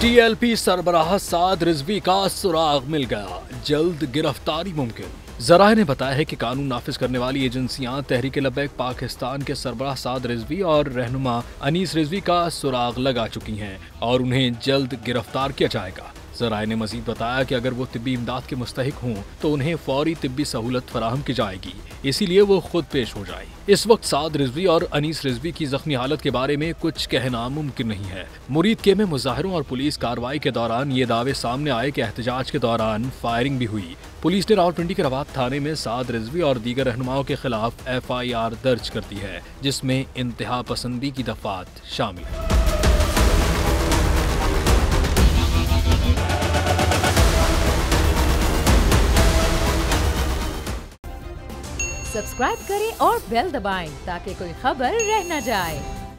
TLP सरबराह साद रिजवी का सुराग मिल गया, जल्द गिरफ्तारी मुमकिन। जराए ने बताया है कि कानून नाफिज करने वाली एजेंसियां तहरीक लब्बैक पाकिस्तान के सरबराह साद रिजवी और रहनुमा अनीस रिजवी का सुराग लगा चुकी हैं और उन्हें जल्द गिरफ्तार किया जाएगा। जराए ने मजीद बताया कि अगर वो तिब्बी इमदाद के मुस्तहिक हों तो उन्हें फौरी तिब्बी सहूलत फराहम की जाएगी, इसीलिए वो खुद पेश हो जाए। इस वक्त साद रिजवी और अनीस रिजवी की जख्मी हालत के बारे में कुछ कहना मुमकिन नहीं है। मुरीद के में मुजाहिरों और पुलिस कार्रवाई के दौरान ये दावे सामने आए कि एहतजाज के दौरान फायरिंग भी हुई। पुलिस ने रावलपिंडी के रवात थाने में साद रिजवी और दीगर रहनुमाओं के खिलाफ FIR दर्ज कर दी है, जिसमें इंतहा पसंदी की दफात शामिल है। सब्सक्राइब करें और बेल दबाएं ताकि कोई खबर रह न जाए।